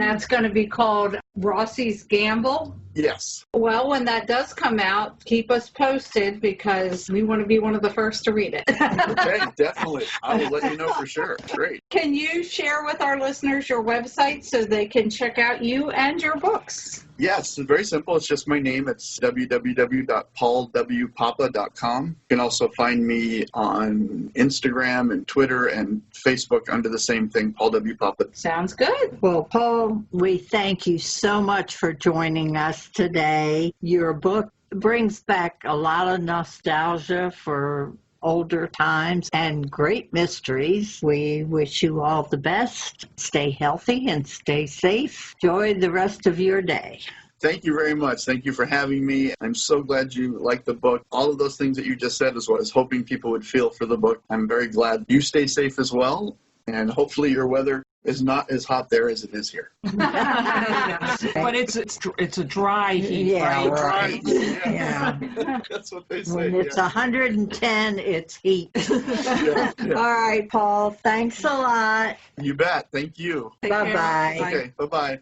And that's going to be called Rossi's Gamble. Yes. Well, when that does come out, keep us posted because we want to be one of the first to read it. Okay, definitely. I will let you know for sure. Great. Can you share with our listeners your website so they can check out you and your books? Yes, it's very simple. It's just my name. It's www.paulwpapa.com. You can also find me on Instagram and Twitter and Facebook under the same thing, Paul W. Papa. Sounds good. Well, Paul, we thank you so much for joining us today. Your book brings back a lot of nostalgia for older times and great mysteries. We wish you all the best. Stay healthy and stay safe. Enjoy the rest of your day. Thank you very much. Thank you for having me. I'm so glad you liked the book. All of those things that you just said is what I was hoping people would feel for the book. I'm very glad you stay safe as well, and hopefully your weather is not as hot there as it is here. But it's a dry heat, Yeah, right? right. Yeah. That's what they say. When it's 110, it's heat. Yeah. All right, Paul. Thanks a lot. You bet. Thank you. Bye-bye. Okay, bye-bye.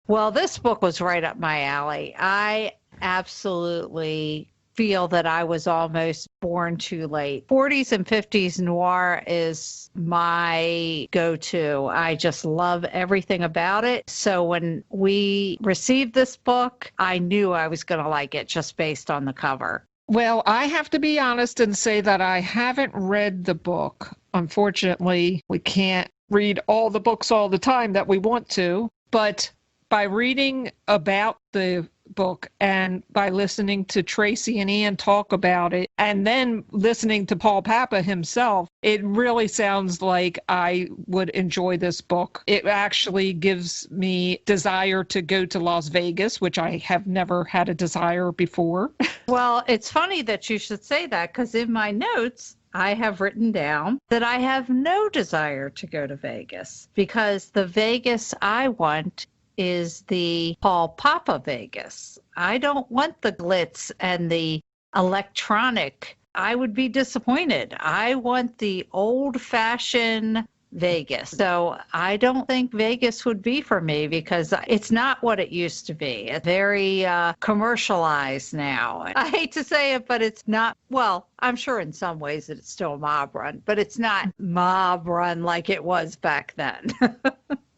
Well, this book was right up my alley. I absolutely feel that I was almost born too late. 40s and 50s noir is my go-to. I just love everything about it. So when we received this book, I knew I was going to like it just based on the cover. Well, I have to be honest and say that I haven't read the book. Unfortunately, we can't read all the books all the time that we want to, but by reading about the book and by listening to Tracy and Ian talk about it and then listening to Paul Papa himself, it really sounds like I would enjoy this book. It actually gives me desire to go to Las Vegas, which I have never had a desire before. Well, it's funny that you should say that because in my notes, I have written down that I have no desire to go to Vegas because the Vegas I want is the Paul Papa Vegas. I don't want the glitz and the electronic. I would be disappointed. I want the old-fashioned Vegas. So I don't think Vegas would be for me because it's not what it used to be. It's very commercialized now. I hate to say it, but it's not, well, I'm sure in some ways that it's still mob run, but it's not mob run like it was back then.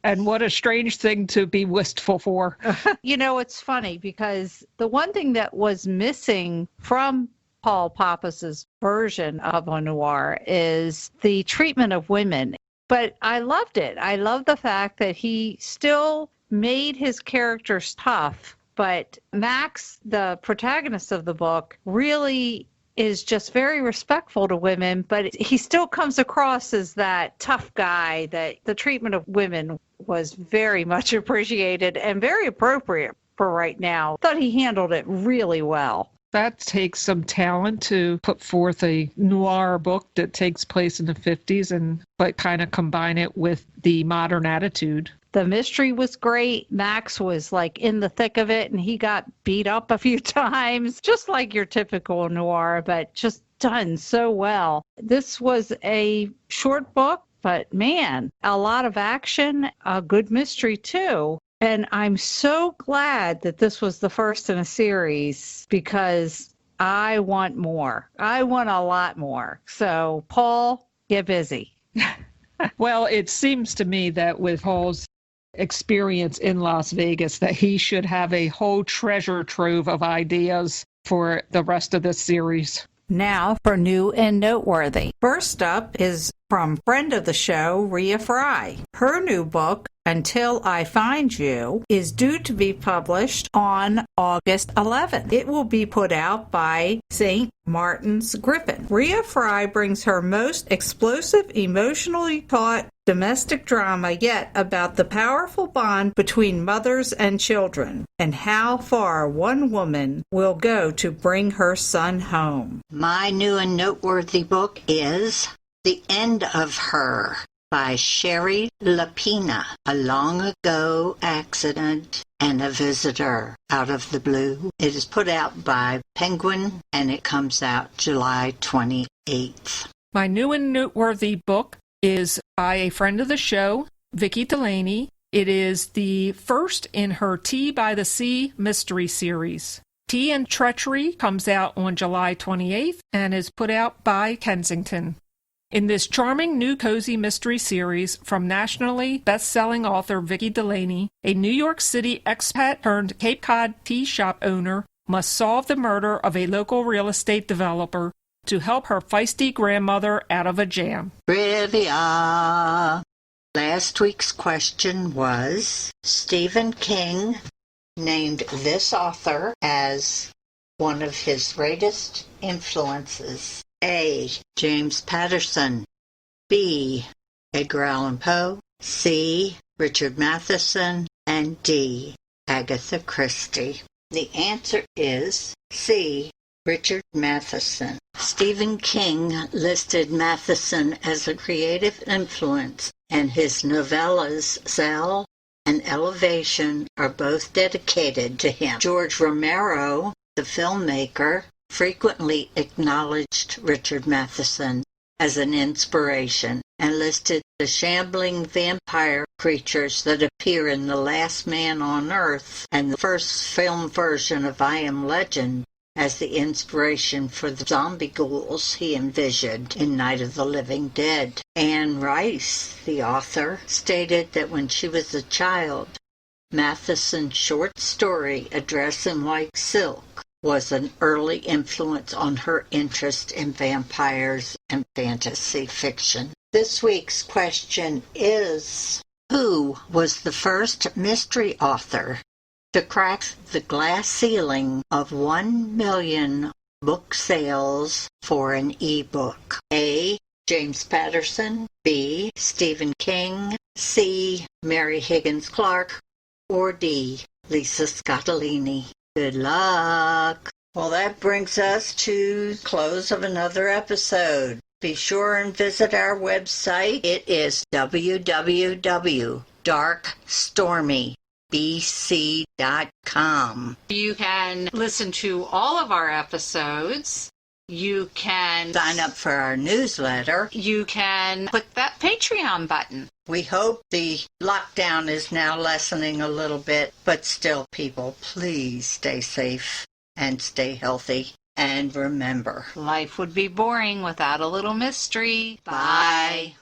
And what a strange thing to be wistful for. You know, it's funny because the one thing that was missing from Paul Pappas' version of a noir is the treatment of women. But I loved it. I love the fact that he still made his characters tough. But Max, the protagonist of the book, really is just very respectful to women, but he still comes across as that tough guy. That the treatment of women was very much appreciated and very appropriate for right now. Thought he handled it really well. That takes some talent to put forth a noir book that takes place in the 50s but kind of combine it with the modern attitude. The mystery was great. Max was like in the thick of it and he got beat up a few times, just like your typical noir, but just done so well. This was a short book, but man, a lot of action, a good mystery too. And I'm so glad that this was the first in a series because I want more. I want a lot more. So, Paul, get busy. Well, it seems to me that with Paul's experience in Las Vegas, that he should have a whole treasure trove of ideas for the rest of this series. Now for new and noteworthy. First up is from friend of the show, Rhea Fry. Her new book, Until I Find You, is due to be published on August 11th. It will be put out by St. Martin's Griffin. Rhea Fry brings her most explosive, emotionally taut domestic drama yet about the powerful bond between mothers and children and how far one woman will go to bring her son home. My new and noteworthy book is The End of Her by Sherry Lapina. A long ago accident and a visitor out of the blue. It is put out by Penguin and it comes out July 28th. My new and noteworthy book is by a friend of the show, Vicki Delaney, It is the first in her Tea by the Sea mystery series. Tea and Treachery comes out on July 28th and is put out by Kensington. In this charming new cozy mystery series from nationally best-selling author Vicki Delaney, a New York City expat turned Cape Cod tea shop owner must solve the murder of a local real estate developer to help her feisty grandmother out of a jam. Trivia. Last week's question was, Stephen King named this author as one of his greatest influences. A. James Patterson. B. Edgar Allan Poe. C. Richard Matheson. And D. Agatha Christie. The answer is C. Richard Matheson. Stephen King listed Matheson as a creative influence, and his novellas Cell and Elevation are both dedicated to him. George Romero, the filmmaker, frequently acknowledged Richard Matheson as an inspiration and listed the shambling vampire creatures that appear in The Last Man on Earth and the first film version of I Am Legend as the inspiration for the zombie ghouls he envisioned in Night of the Living Dead. Anne Rice, the author, stated that when she was a child, Matheson's short story, A Dress in White Silk, was an early influence on her interest in vampires and fantasy fiction. This week's question is, who was the first mystery author to crack the glass ceiling of 1 million book sales for an e-book? A. James Patterson. B. Stephen King. C. Mary Higgins Clark. Or D. Lisa Scottolini. Good luck. Well, that brings us to the close of another episode. Be sure and visit our website. It is www.darkstormybc.com. You can listen to all of our episodes. You can Sign up for our newsletter. You can click that Patreon button. We hope the lockdown is now lessening a little bit, but still, people, please stay safe and stay healthy. And remember, Life would be boring without a little mystery. bye.